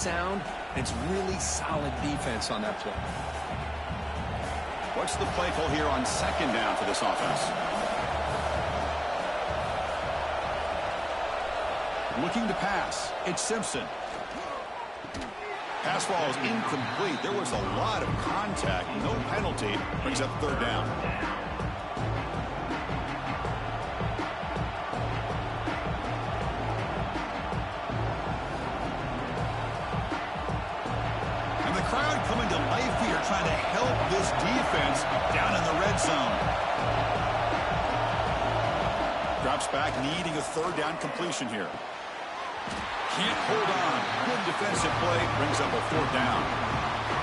sound, and it's really solid defense on that play. What's the play call here on second down for this offense? Looking to pass. It's Simpson. Pass ball is incomplete. There was a lot of contact. No penalty. Brings up third down. And the crowd coming to life here, trying to help this defense down in the red zone. Drops back, needing a third down completion here. Can't hold on. Good defensive play. Brings up a fourth down.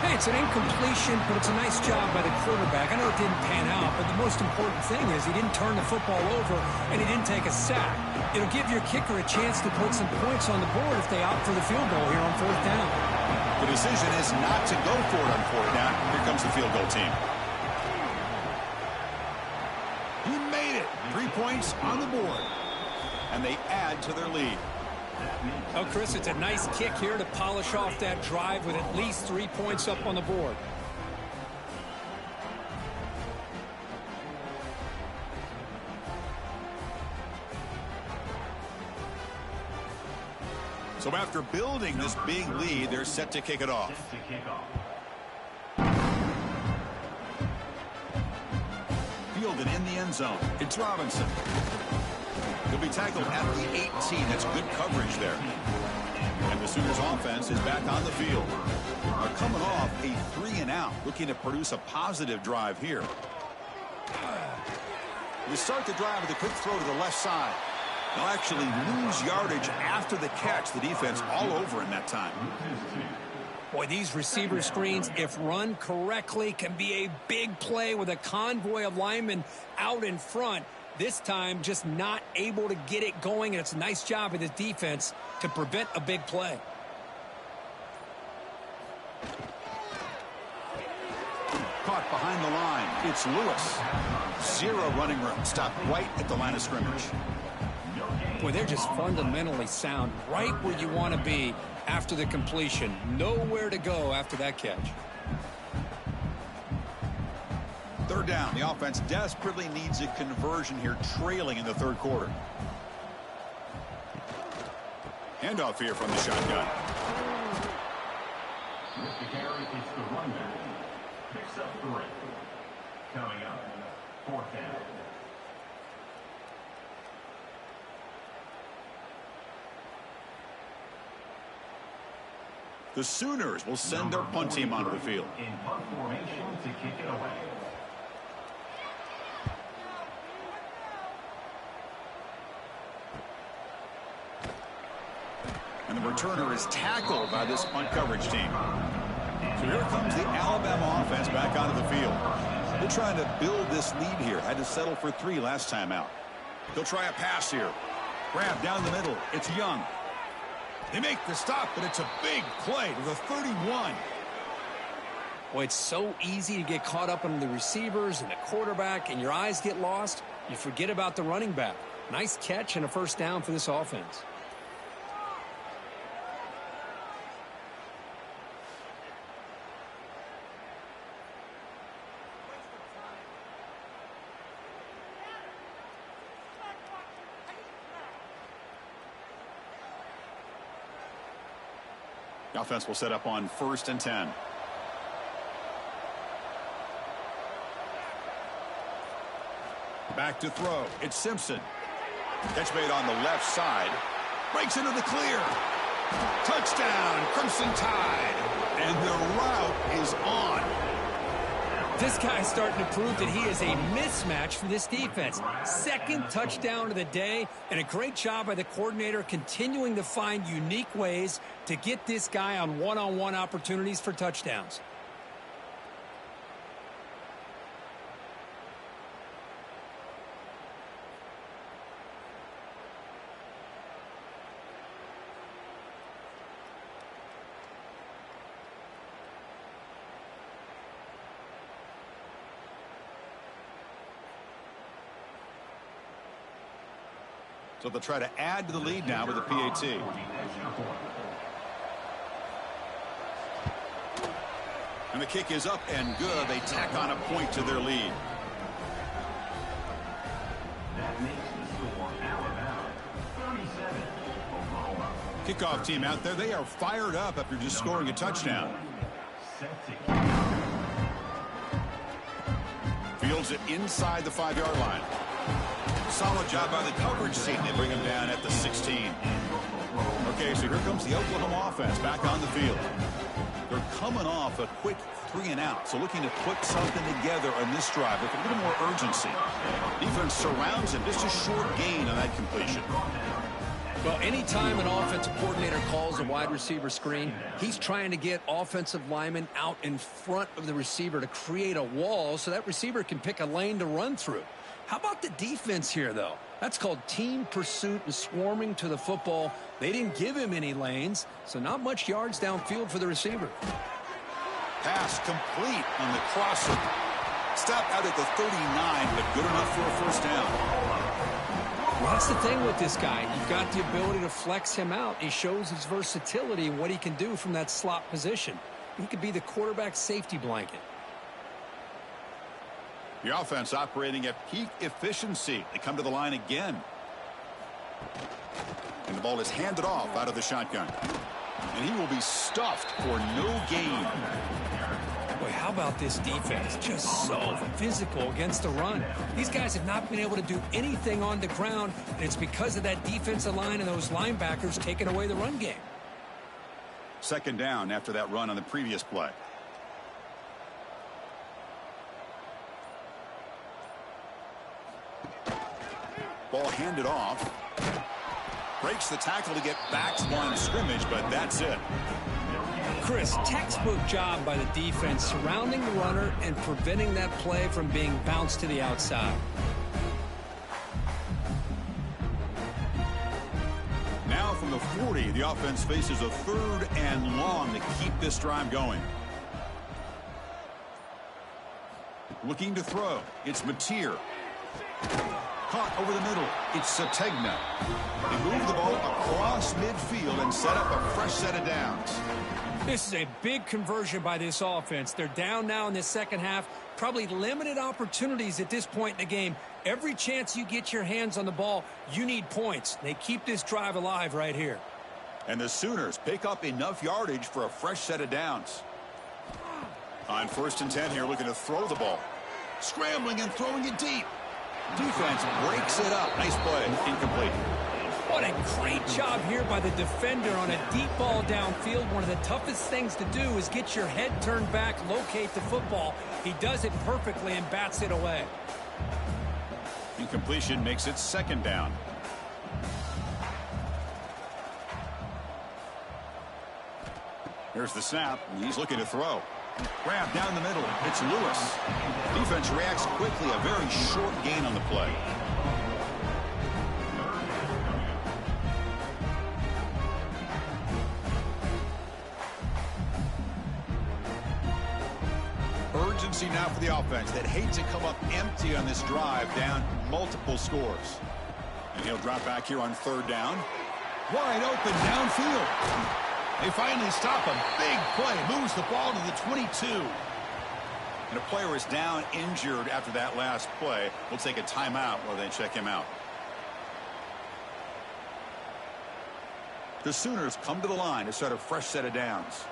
Hey, it's an incompletion, but it's a nice job by the quarterback. I know it didn't pan out, but the most important thing is he didn't turn the football over, and he didn't take a sack. It'll give your kicker a chance to put some points on the board if they opt for the field goal here on fourth down. The decision is not to go for it on fourth down. Here comes the field goal team. He made it. 3 points on the board. And they add to their lead. Oh, Chris, it's a nice kick here to polish off that drive with at least 3 points up on the board. So after building this big lead, they're set to kick it off. Fielded in the end zone. It's Robinson. He'll be tackled at the 18. That's good coverage there. And the Sooners offense is back on the field. They're coming off a 3-and-out, looking to produce a positive drive here. We start the drive with a quick throw to the left side. They'll actually lose yardage after the catch. The defense all over in that time. Boy, these receiver screens, if run correctly, can be a big play with a convoy of linemen out in front. This time, just not able to get it going, and it's a nice job of the defense to prevent a big play. Caught behind the line. It's Lewis. Zero running room. Stopped right at the line of scrimmage. Boy, they're just fundamentally sound, right where you want to be after the completion. Nowhere to go after that catch. Third down. The offense desperately needs a conversion here, trailing in the third quarter. Handoff here from the shotgun. Mr. Carey, it's the runback. Picks up 3. Coming up, fourth down. The Sooners will send their punt team onto the field. In punt formation to kick it away. And the returner is tackled by this punt coverage team. So here comes the Alabama offense back onto the field. They're trying to build this lead here. Had to settle for 3 last time out. They'll try a pass here. Grab down the middle. It's Young. They make the stop, but it's a big play to the 31. Boy, it's so easy to get caught up in the receivers and the quarterback, and your eyes get lost. You forget about the running back. Nice catch and a first down for this offense. The offense will set up on 1st and 10. Back to throw. It's Simpson. Catch made on the left side. Breaks into the clear. Touchdown, Crimson Tide. And the route is on. This guy's starting to prove that he is a mismatch for this defense. Second touchdown of the day, and a great job by the coordinator continuing to find unique ways to get this guy on one-on-one opportunities for touchdowns. So they'll try to add to the lead now with a PAT. And the kick is up and good. They tack on a point to their lead. That makes the score Alabama 37, Oklahoma. Kickoff team out there. They are fired up after just scoring a touchdown. Set to kick. Fields it inside the 5-yard line. Solid job by the coverage team. They bring him down at the 16. Okay, so here comes the Oklahoma offense back on the field. They're coming off a quick 3-and-out, so looking to put something together on this drive with a little more urgency. Defense surrounds him. Just a short gain on that completion. Well, anytime an offensive coordinator calls a wide receiver screen, he's trying to get offensive linemen out in front of the receiver to create a wall so that receiver can pick a lane to run through. How about the defense here, though? That's called team pursuit and swarming to the football. They didn't give him any lanes, so not much yards downfield for the receiver. Pass complete on the crosser. Stopped out at the 39, but good enough for a first down. Well, that's the thing with this guy. You've got the ability to flex him out. He shows his versatility and what he can do from that slot position. He could be the quarterback safety blanket. The offense operating at peak efficiency. They come to the line again. And the ball is handed off out of the shotgun. And he will be stuffed for no gain. Boy, how about this defense? Just so physical against the run. These guys have not been able to do anything on the ground, and it's because of that defensive line and those linebackers taking away the run game. Second down after that run on the previous play. Ball handed off. Breaks the tackle to get back to line of scrimmage, but that's it. Chris, textbook job by the defense surrounding the runner and preventing that play from being bounced to the outside. Now from the 40, the offense faces a 3rd and long to keep this drive going. Looking to throw. It's Mateer. Caught over the middle. It's Sategna. They move the ball across midfield and set up a fresh set of downs. This is a big conversion by this offense. They're down now in the second half. Probably limited opportunities at this point in the game. Every chance you get your hands on the ball, you need points. They keep this drive alive right here. And the Sooners pick up enough yardage for a fresh set of downs. On 1st and 10 here, looking to throw the ball. Scrambling and throwing it deep. Defense breaks it up. Nice play. Incomplete. What a great job here by the defender on a deep ball downfield. One of the toughest things to do is get your head turned back, locate the football. He does it perfectly and bats it away. Incompletion makes it 2nd down. Here's the snap. He's looking to throw. Grab down the middle. It's Lewis. Defense reacts quickly. A very short gain on the play. Urgency now for the offense that hates to come up empty on this drive, down multiple scores. And he'll drop back here on 3rd down. Wide open downfield. They finally stop a big play. Moves the ball to the 22. And a player is down injured after that last play. We'll take a timeout while they check him out. The Sooners come to the line to start a fresh set of downs.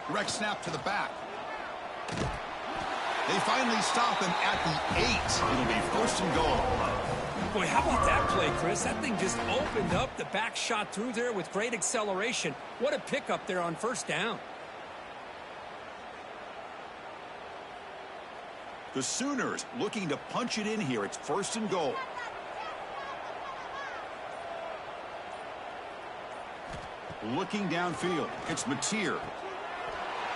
Direct snap to the back. They finally stop him at the 8. It'll be 1st and goal. Boy, how about that play, Chris? That thing just opened up. The back shot through there with great acceleration. What a pickup there on 1st down. The Sooners looking to punch it in here. It's 1st and goal. Looking downfield. It's Mateer.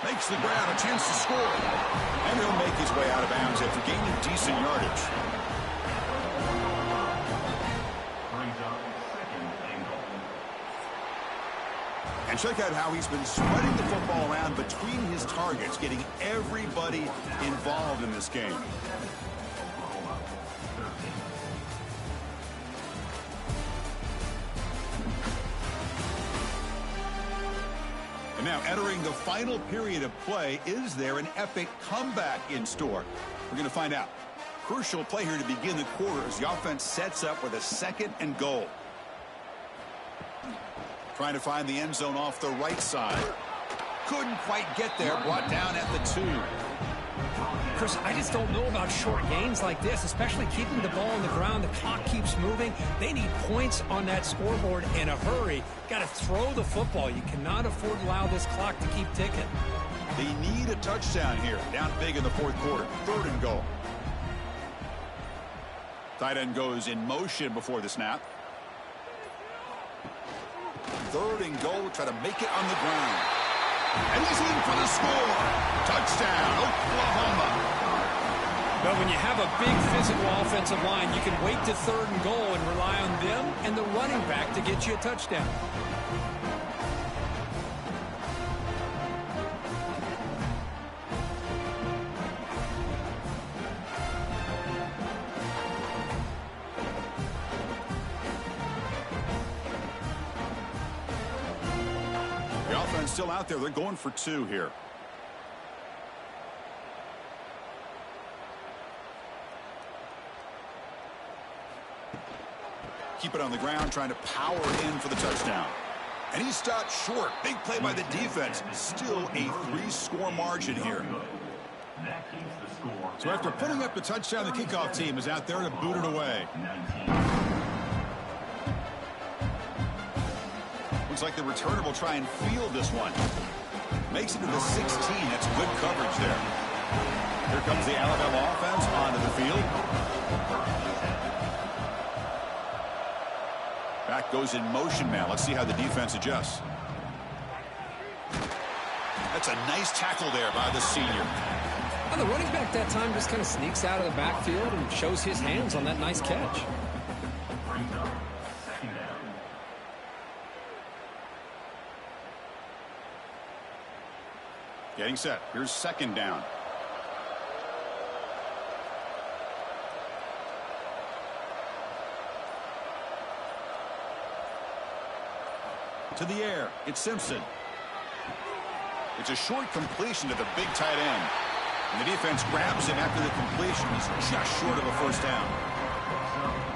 Makes the grab, a chance to score. And he'll make his way out of bounds after gaining decent yardage. And check out how he's been spreading the football around between his targets, getting everybody involved in this game. And now entering the final period of play, is there an epic comeback in store? We're going to find out. Crucial play here to begin the quarter as the offense sets up with a 2nd and goal. Trying to find the end zone off the right side. Couldn't quite get there. Brought down at the 2. Chris, I just don't know about short gains like this, especially keeping the ball on the ground. The clock keeps moving. They need points on that scoreboard in a hurry. Got to throw the football. You cannot afford to allow this clock to keep ticking. They need a touchdown here. Down big in the 4th quarter. 3rd and goal. Tight end goes in motion before the snap. 3rd and goal. Try to make it on the ground. And he's in for the score. Touchdown, Oklahoma. But when you have a big physical offensive line, you can wait to 3rd and goal and rely on them and the running back to get you a touchdown. Still out there. They're going for 2 here. Keep it on the ground, trying to power in for the touchdown. And he stopped short. Big play by the defense. Still a 3-score margin here. So after putting up the touchdown, the kickoff team is out there to boot it away. Looks like the returner will try and field this one. Makes it to the 16. That's good coverage there. Here comes the Alabama offense onto the field. Back goes in motion now. Let's see how the defense adjusts. That's a nice tackle there by the senior. Well, the running back that time just kind of sneaks out of the backfield and shows his hands on that nice catch. Getting set. Here's 2nd down. To the air. It's Simpson. It's a short completion to the big tight end. And the defense grabs him after the completion. He's just short of a 1st down.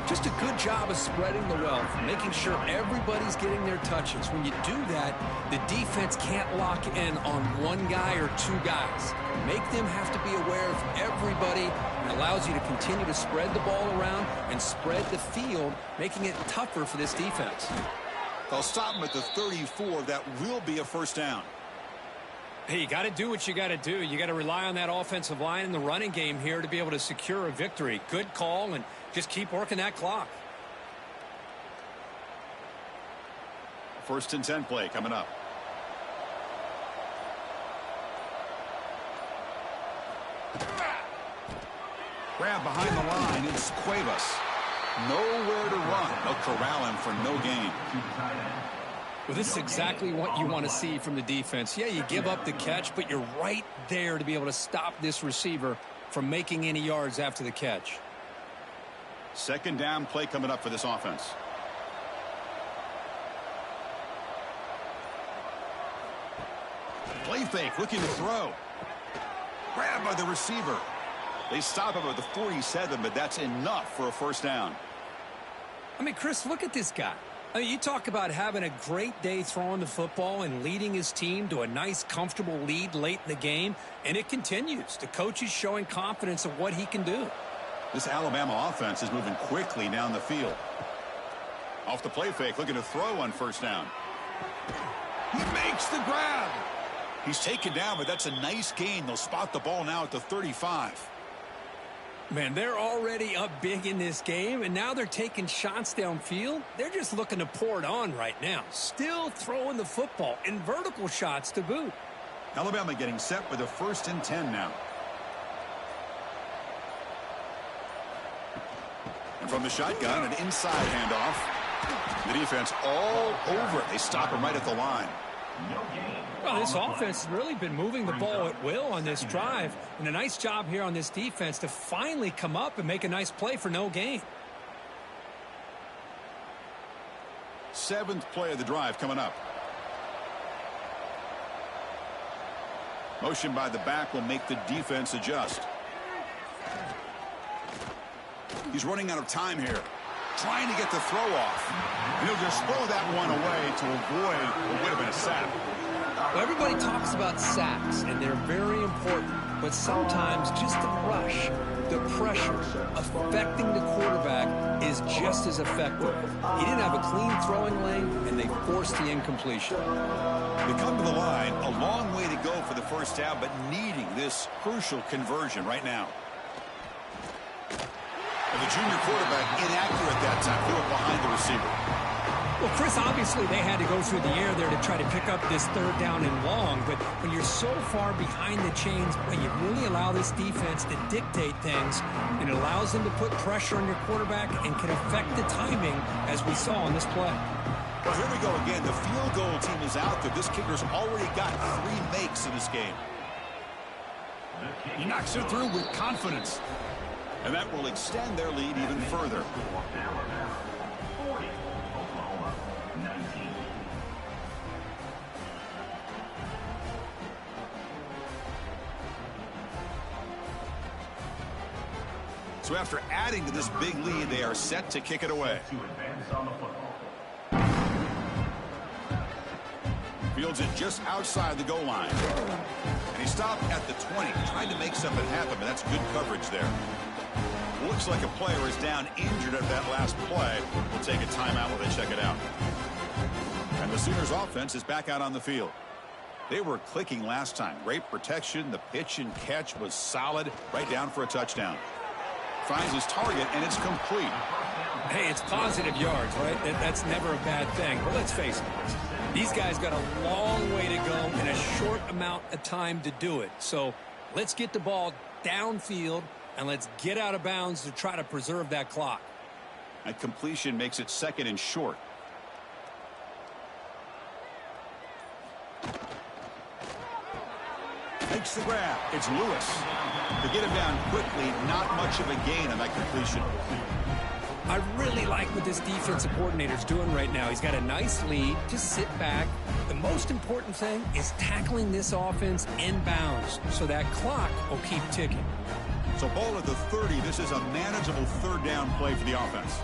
Just a good job of spreading the wealth, making sure everybody's getting their touches. When you do that, the defense can't lock in on 1 guy or 2 guys. Make them have to be aware of everybody. It allows you to continue to spread the ball around and spread the field, making it tougher for this defense. They'll stop him at the 34. That will be a 1st down. Hey, you got to do what you got to do. You got to rely on that offensive line and the running game here to be able to secure a victory. Good call, and just keep working that clock. 1st and 10 play coming up. Grab behind the line. It's Cuevas. Nowhere to run. They'll corral him for no gain. Well, this is exactly what you want to see from the defense. Yeah, you give up the catch, but you're right there to be able to stop this receiver from making any yards after the catch. 2nd down play coming up for this offense. Play fake, looking to throw. Grabbed by the receiver. They stop him at the 47, but that's enough for a 1st down. I mean, Chris, look at this guy. I mean, you talk about having a great day throwing the football and leading his team to a nice, comfortable lead late in the game, and it continues. The coach is showing confidence of what he can do. This Alabama offense is moving quickly down the field. Off the play fake, looking to throw on 1st down. He makes the grab. He's taken down, but that's a nice gain. They'll spot the ball now at the 35. Man, they're already up big in this game, and now they're taking shots downfield. They're just looking to pour it on right now. Still throwing the football in vertical shots to boot. Alabama getting set with a 1st and 10 now. And from the shotgun, an inside handoff. The defense all over it. They stop him right at the line. Well, this offense has really been moving the ball at will on this drive. And a nice job here on this defense to finally come up and make a nice play for no gain. 7th play of the drive coming up. Motion by the back will make the defense adjust. He's running out of time here. Trying to get the throw off. And he'll just throw that one away to avoid what would have been a sack. Well, everybody talks about sacks, and they're very important. But sometimes just the rush, the pressure affecting the quarterback is just as effective. He didn't have a clean throwing lane, and they forced the incompletion. They come to the line, a long way to go for the first down, but needing this crucial conversion right now. And the junior quarterback inaccurate that time, threw it behind the receiver. Well, Chris, obviously they had to go through the air there to try to pick up this third down and long, but when you're so far behind the chains, you really allow this defense to dictate things, and it allows them to put pressure on your quarterback and can affect the timing, as we saw on this play. Well, here we go again. The field goal team is out there. This kicker's already got 3 makes in this game. He knocks it through with confidence. And that will extend their lead even further. So after adding to this big lead, they are set to kick it away. Fields it just outside the goal line. And he stopped at the 20, trying to make something happen, but that's good coverage there. Looks like a player is down injured at that last play. We'll take a timeout while they check it out. And the Sooners offense is back out on the field. They were clicking last time. Great protection. The pitch and catch was solid. Right down for a touchdown. Finds his target, and it's complete. Hey, it's positive yards, right? That's never a bad thing. But let's face it, these guys got a long way to go in a short amount of time to do it. So let's get the ball downfield, and let's get out of bounds to try to preserve that clock. That completion makes it 2nd and short. Takes the grab. It's Lewis. To get him down quickly, not much of a gain on that completion. I really like what this defensive coordinator's doing right now. He's got a nice lead. Just sit back. The most important thing is tackling this offense in bounds so that clock will keep ticking. So ball at the 30. This is a manageable third down play for the offense.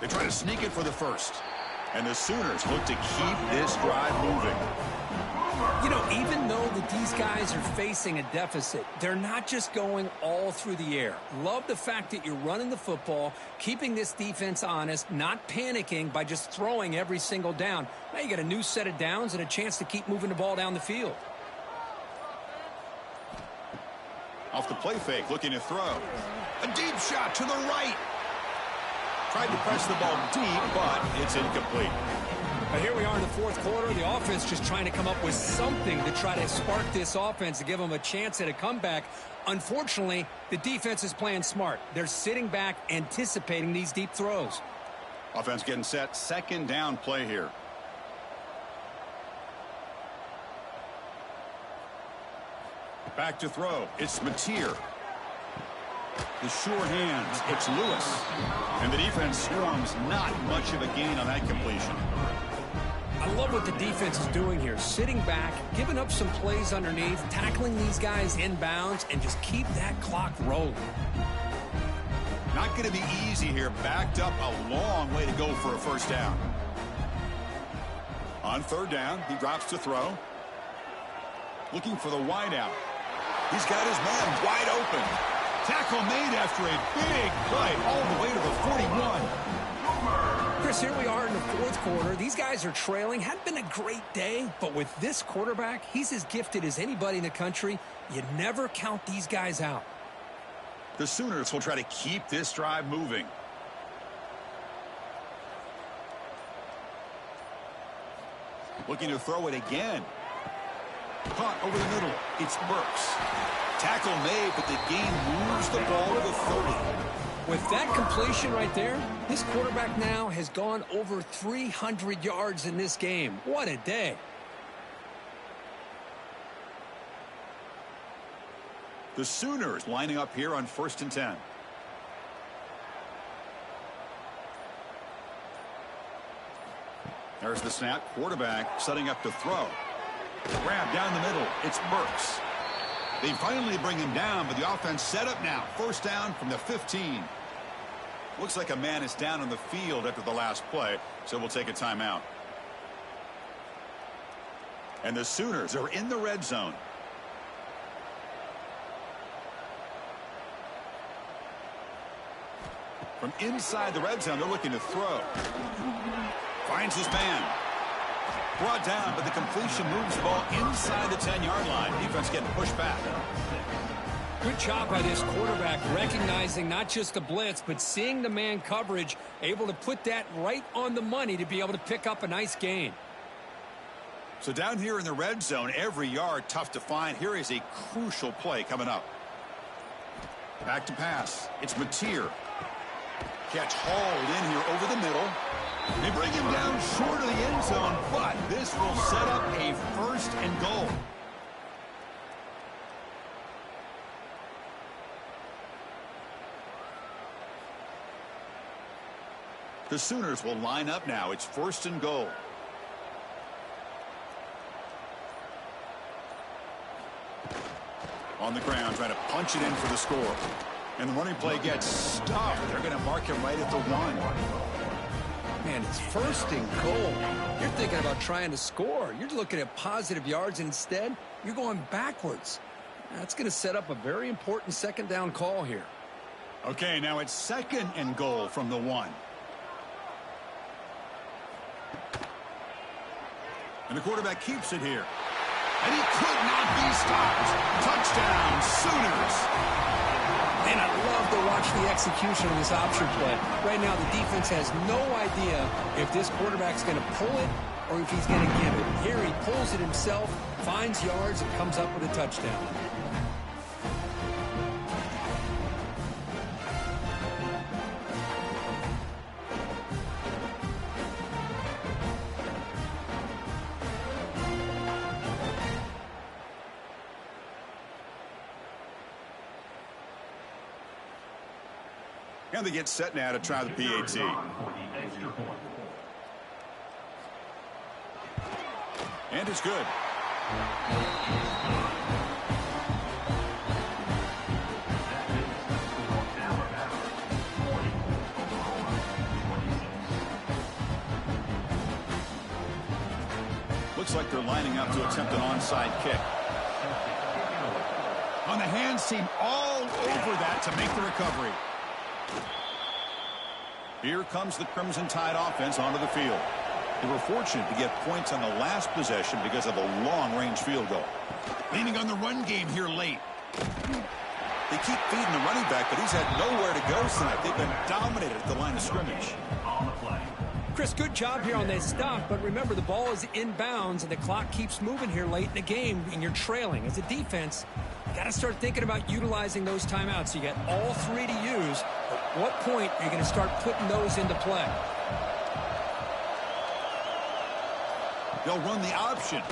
They try to sneak it for the first. And the Sooners look to keep this drive moving. You know, even though that these guys are facing a deficit, they're not just going all through the air. Love the fact that you're running the football, keeping this defense honest, not panicking by just throwing every single down. Now you got a new set of downs and a chance to keep moving the ball down the field. Off the play fake, looking to throw. A deep shot to the right. Tried to press the ball deep, but it's incomplete. But here we are in the fourth quarter. The offense just trying to come up with something to try to spark this offense to give them a chance at a comeback. Unfortunately, the defense is playing smart. They're sitting back, anticipating these deep throws. Offense getting set. 2nd down play here. Back to throw. It's Mateer. The sure hands. It's Lewis. And the defense swarms. Not much of a gain on that completion. I love what the defense is doing here. Sitting back, giving up some plays underneath, tackling these guys in bounds, and just keep that clock rolling. Not going to be easy here. Backed up a long way to go for a first down. On 3rd down, he drops to throw. Looking for the wide out. He's got his man wide open. Tackle made after a big play all the way to the 41. Chris, here we are in the fourth quarter. These guys are trailing. Hadn't been a great day, but with this quarterback, he's as gifted as anybody in the country. You never count these guys out. The Sooners will try to keep this drive moving. Looking to throw it again. Caught over the middle. It's Burks. Tackle made, but the game moves the ball to the 30. With that completion right there, this quarterback now has gone over 300 yards in this game. What a day. The Sooners lining up here on 1st and 10. There's the snap. Quarterback setting up to throw. Grab down the middle. It's Burks. They finally bring him down, but the offense set up now. First down from the 15. Looks like a man is down on the field after the last play, so we'll take a timeout. And the Sooners are in the red zone. From inside the red zone, they're looking to throw. Finds his man. Brought down, but the completion moves the ball inside the 10-yard line. Defense getting pushed back. Good job by this quarterback, recognizing not just the blitz, but seeing the man coverage, able to put that right on the money to be able to pick up a nice gain. So down here in the red zone, every yard tough to find. Here is a crucial play coming up. Back to pass. It's Mateer. Catch hauled in here over the middle. They bring him down short of the end zone, but this will set up a first and goal. The Sooners will line up now. It's first and goal. On the ground, trying to punch it in for the score. And the running play gets stopped. They're going to mark him right at the 1. Man, it's first and goal. You're thinking about trying to score. You're looking at positive yards, and instead, you're going backwards. That's going to set up a very important second down call here. Okay, now it's second and goal from the 1. And the quarterback keeps it here. And he could not be stopped. Touchdown, Sooners. And I love to watch the execution of this option play. Right now, the defense has no idea if this quarterback's going to pull it or if he's going to give it. Here he pulls it himself, finds yards, and comes up with a touchdown. And they get set now to try the PAT. And it's good. Looks like they're lining up to attempt an onside kick. On the hands team all over that to make the recovery. Here comes the Crimson Tide offense onto the field. They were fortunate to get points on the last possession because of a long-range field goal. Leaning on the run game here late. They keep feeding the running back, but he's had nowhere to go tonight. They've been dominated at the line of scrimmage. Chris, good job here on that stop, but remember, the ball is inbounds, and the clock keeps moving here late in the game, and you're trailing. As a defense, you got to start thinking about utilizing those timeouts. You got all 3 to use. At what point are you going to start putting those into play? They'll run the option.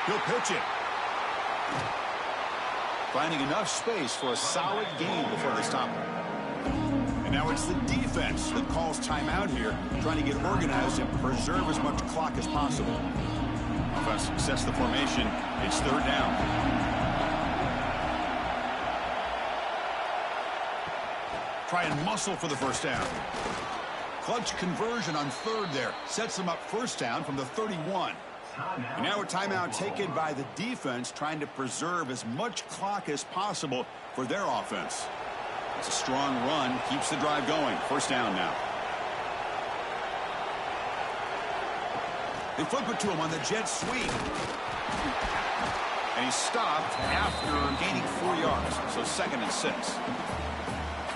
He'll pitch it. Finding enough space for a solid gain before they stop him. And now it's the defense that calls timeout here, trying to get organized and preserve as much clock as possible. Offense sets the formation. It's third down. Try and muscle for the first down. Clutch conversion on third there. Sets them up first down from the 31. And now a timeout taken by the defense, trying to preserve as much clock as possible for their offense. It's a strong run. Keeps the drive going. First down now. They flip it to him on the jet sweep. And he's stopped after gaining 4 yards. So 2nd and 6.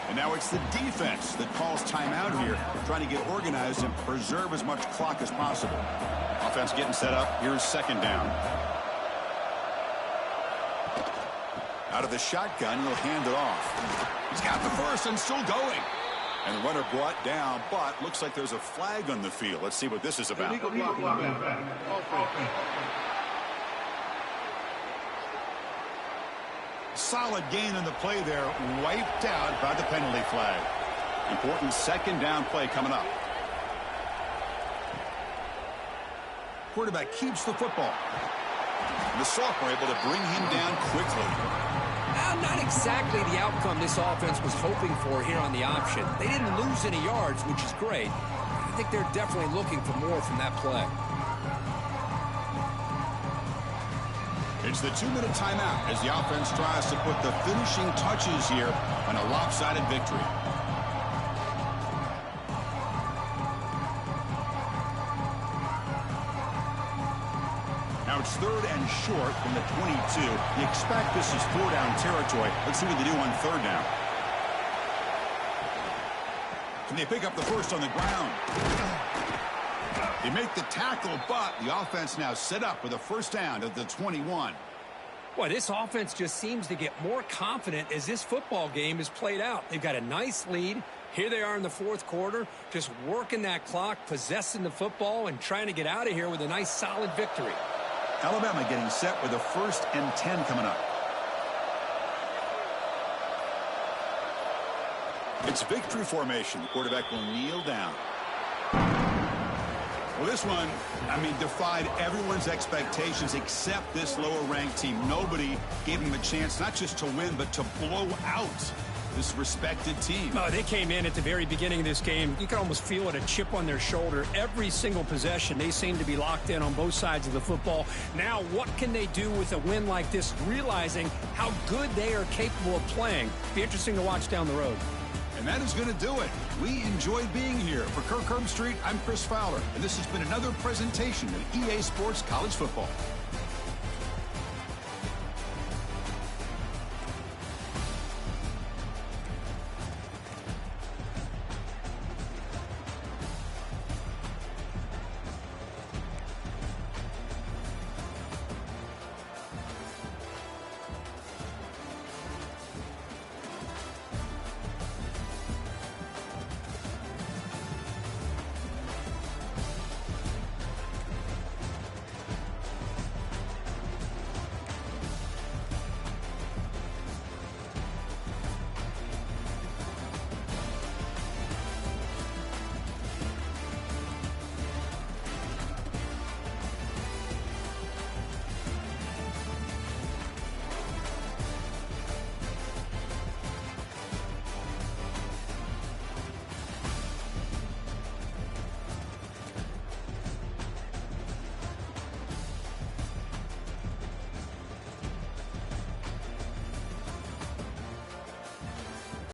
And now it's the defense that calls timeout here, trying to get organized and preserve as much clock as possible. Offense getting set up. Here's second down. Out of the shotgun, he'll hand it off. He's got the first and still going. And the runner brought down, but looks like there's a flag on the field. Let's see what this is about. Solid gain in the play there, wiped out by the penalty flag. Important second down play coming up. Quarterback keeps the football. The sophomore able to bring him down quickly. Not exactly the outcome this offense was hoping for here on the option. They didn't lose any yards, which is great. I think they're definitely looking for more from that play. It's the 2-minute timeout as the offense tries to put the finishing touches here on a lopsided victory. Now it's 3rd and short from the 22. You expect this is 4-down territory. Let's see what they do on 3rd down. Can they pick up the first on the ground? They make the tackle, but the offense now set up with a 1st down at the 21. Boy, this offense just seems to get more confident as this football game is played out. They've got a nice lead. Here they are in the 4th quarter, just working that clock, possessing the football, and trying to get out of here with a nice, solid victory. Alabama getting set with a 1st and 10 coming up. It's victory formation. The quarterback will kneel down. Well, this one, defied everyone's expectations except this lower-ranked team. Nobody gave them a chance not just to win, but to blow out this respected team. Oh, they came in at the very beginning of this game. You could almost feel it, a chip on their shoulder. Every single possession, they seem to be locked in on both sides of the football. Now, what can they do with a win like this, realizing how good they are capable of playing? Be interesting to watch down the road. And that is going to do it. We enjoyed being here. For Kirk Street, I'm Chris Fowler, and this has been another presentation of EA Sports College Football.